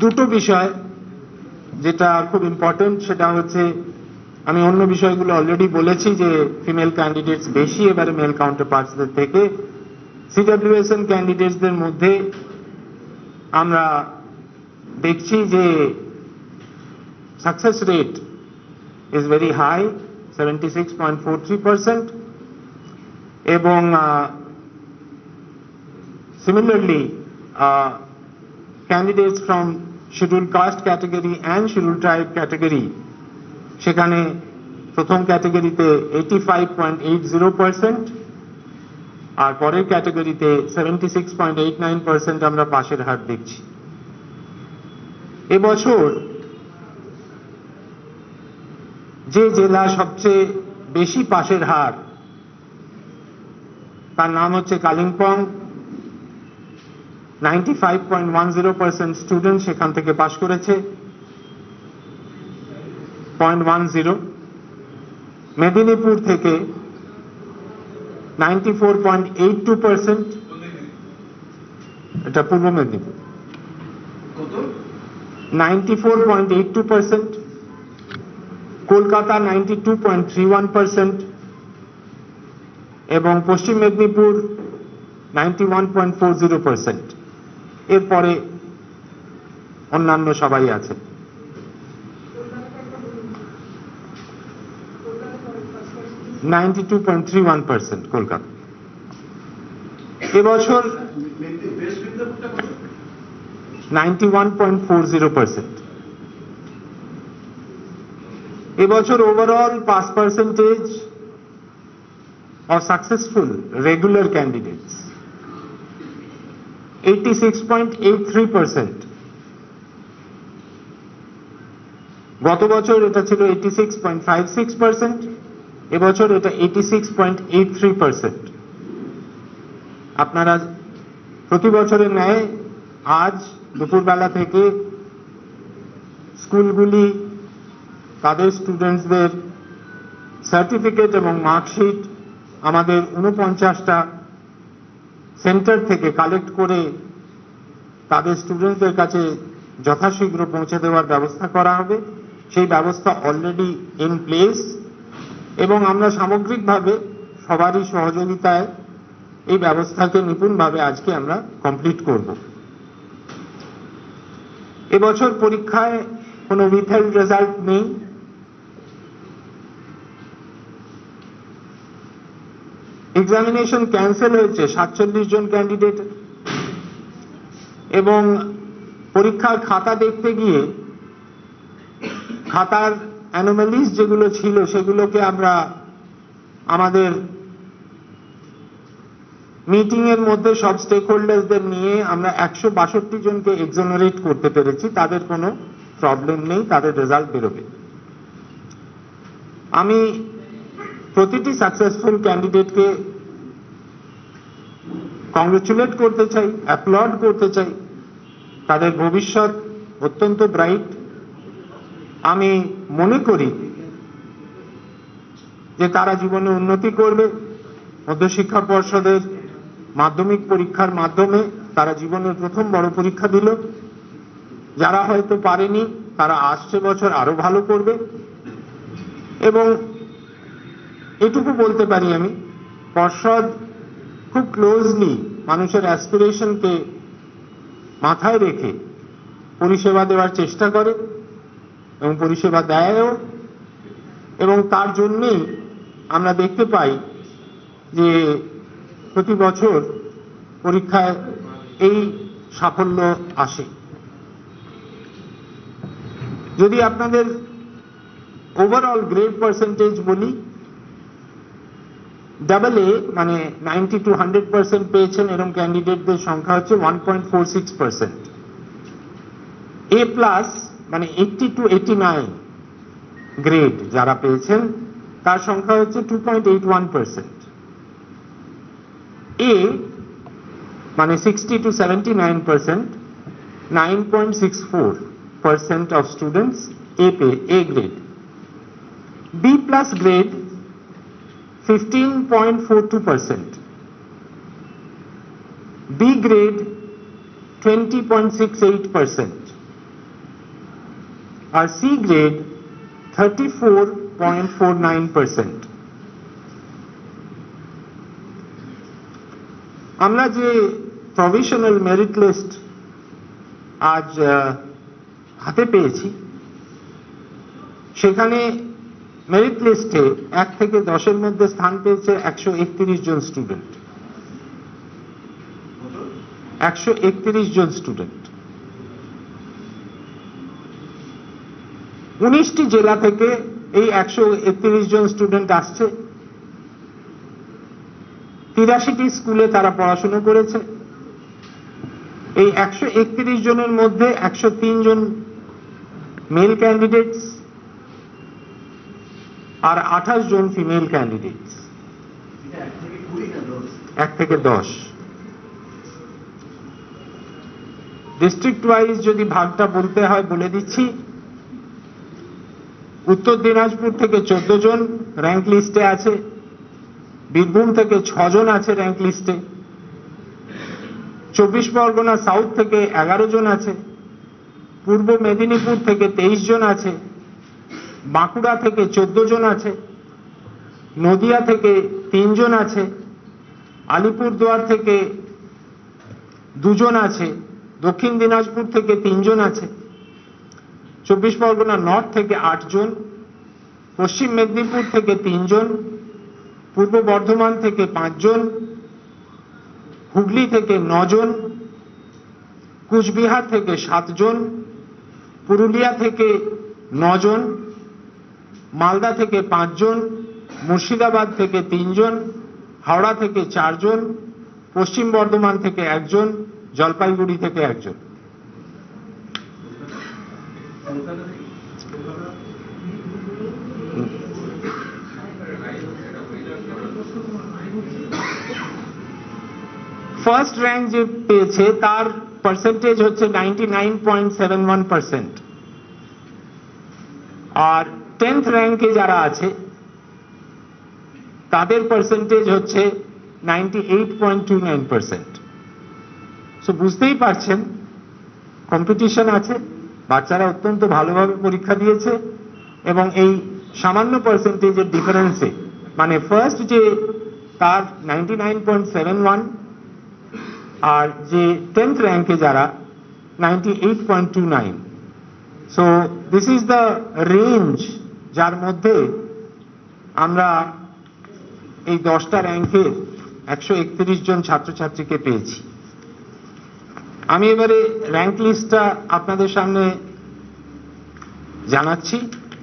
দুটো বিষয় যেটা খুব ইম্পর্টেন্ট, সেটা হচ্ছে আমি অন্য বিষয়গুলো অলরেডি বলেছি যে ফিমেল ক্যান্ডিডেটস বেশি এবারে মেল কাউন্টারপার্টসদের থেকে। সিডব্লিউএসএন ক্যান্ডিডেটসদের মধ্যে আমরা দেখছি যে success rate is very high, 76.43%, এবং similarly candidates from scheduled caste category and scheduled tribe category, সেখানে প্রথম ক্যাটাগরিতে 85.80% আর পরের ক্যাটাগরিতে 76.89% আমরা পাশের হার দেখছি। এবছর যে জেলা সবচেয়ে বেশি পাশের হার, তার নাম হচ্ছে কালিম্পং। 95.10% স্টুডেন্ট সেখান থেকে পাশ করেছে, 0.10। মেদিনীপুর থেকে 94.82%, এটা পূর্ব মেদিনীপুর, 94.82%। কলকাতা 92.31% এবং পশ্চিম মেদিনীপুর 91.40%। এরপরে অন্যান্য সবাই আছে। (92.31% কলকাতা। এবছর 91.40%। এবছর overall pass percentage of successful regular candidates 86.83%। গত বছর এটা ছিল 86.56%, এবছর এটা 86.83%। আপনারা প্রতি বছরের ন্যায় আজ দুপুরবেলা থেকে স্কুলগুলি তাদের স্টুডেন্টসদের সার্টিফিকেট এবং মার্কশিট আমাদের 49টা সেন্টার থেকে কালেক্ট করে তাদের স্টুডেন্টদের কাছে যথাশীঘ্র পৌঁছে দেওয়ার ব্যবস্থা করা হবে। সেই ব্যবস্থা অলরেডি ইন প্লেস এবং আমরা সামগ্রিকভাবে সবারই সহযোগিতায় এই ব্যবস্থাকে নিপুণভাবে আজকে আমরা কমপ্লিট করব। এবছর পরীক্ষায় কোনো উইথহেল্ড রেজাল্ট নেই। এক্সামিনেশন ক্যান্সেল হয়েছে 47 জন ক্যান্ডিডেট এবং পরীক্ষার খাতা দেখতে গিয়ে খাতার অ্যানোমালিজ যেগুলো ছিল সেগুলোকে আমরা আমাদের মিটিং এর মধ্যে সব স্টেক হোল্ডার্সদের নিয়ে আমরা 162 জনকে এক্সোনারেট করতে পেরেছি। তাদের কোনো প্রবলেম নেই, তাদের রেজাল্ট বেরোবে। আমি প্রতিটি সাকসেসফুল ক্যান্ডিডেটকে কংগ্রেচুলেট করতে চাই, অ্যাপ্লড করতে চাই। তাদের ভবিষ্যৎ অত্যন্ত ব্রাইট। আমি মনে করি যে তারা জীবনে উন্নতি করবে। মধ্যশিক্ষা পর্ষদের মাধ্যমিক পরীক্ষার মাধ্যমে তারা জীবনের প্রথম বড় পরীক্ষা দিল। যারা হয়তো পারেনি তারা আসছে বছর আরো ভালো করবে। এবং এটুকু বলতে পারি আমি, পর্ষদ খুব ক্লোজলি মানুষের অ্যাসপিরেশনকে মাথায় রেখে পরিষেবা দেওয়ার চেষ্টা করে এবং পরিষেবা দেয়ও। এবং তার জন্যই আমরা দেখতে পাই যে প্রতি বছর পরীক্ষায় এই সাফল্য আসে। যদি আপনাদের ওভারঅল গ্রেড পার্সেন্টেজ বলি, AA মানে 90 to 100% পেয়েছেন এরকম ক্যান্ডিডেটদের সংখ্যা হচ্ছে 1.46%। A+ মানে 80 to 89 গ্রেড যারা পেয়েছেন তার সংখ্যা হচ্ছে 2.81%। A মানে 60 to 79%, 9.64% of students A grade। B+ grade 15.42%, B grade 20.68%, R C grade 34.49%. আমরা যে প্রভিশনাল মেরিট লিস্ট আজ হাতে পেয়েছি, সেখানে মেরিট লিস্টে 1 থেকে 10-এর মধ্যে স্থান পেয়েছে 131 জন স্টুডেন্ট। 131 জন স্টুডেন্ট 19টি জেলা থেকে এই 131 জন স্টুডেন্ট আসছে। 83টি স্কুলে তারা পড়াশোনা করেছে। এই 131 জনের মধ্যে 103 জন মেল ক্যান্ডিডেটস আর 28 জন ফিমেল ক্যান্ডিডেটস। 1 থেকে 10 ডিস্ট্রিক্ট ওয়াইজ যদি ভাগটা বলতে হয় বলে দিচ্ছি। উত্তর দিনাজপুর থেকে 14 জন র্যাঙ্ক লিস্টে আছে। বীরভূম থেকে 6 জন আছে র্যাঙ্ক লিস্টে। 24 পরগনা সাউথ থেকে 11 জন আছে। পূর্ব মেদিনীপুর থেকে 23 জন আছে। বাঁকুড়া থেকে 14 জন আছে। নদিয়া থেকে 3 জন আছে। আলিপুরদুয়ার থেকে 2 জন আছে। দক্ষিণ দিনাজপুর থেকে 3 জন আছে। 24 পরগনা নর্থ থেকে 8 জন। পশ্চিম মেদিনীপুর থেকে 3 জন। পূর্ব বর্ধমান থেকে 5 জন। হুগলি থেকে 9 জন। কুচবিহার থেকে 7 জন। পুরুলিয়া থেকে 9 জন। মালদা থেকে 5 জন। মুর্শিদাবাদ থেকে 3 জন। হাওড়া থেকে 4 জন। পশ্চিম বর্ধমান থেকে 1 জন। জলপাইগুড়ি থেকে 1 জন। ফার্স্ট র্যাঙ্ক যে পেয়েছে তার পার্সেন্টেজ হচ্ছে 99.71%, আর 10th র্যাঙ্কে যারা আছে তাদের পার্সেন্টেজ হচ্ছে 98.29%. সো বুঝতেই পারছেন কম্পিটিশন আছে, বাচ্চারা অত্যন্ত ভালোভাবে পরীক্ষা দিয়েছে এবং এই সামান্য পার্সেন্টেজের ডিফারেন্সে মানে ফার্স্ট যে তার 99.71 আর যে 10th র্যাঙ্কে যারা 98.29. So this is the range যার মধ্যে আমরা এই 10টা র্যাঙ্কে 131 জন ছাত্রছাত্রীকে পেয়েছি। আমি এবারে র্যাঙ্ক লিস্টটা আপনাদের সামনে জানাচ্ছি।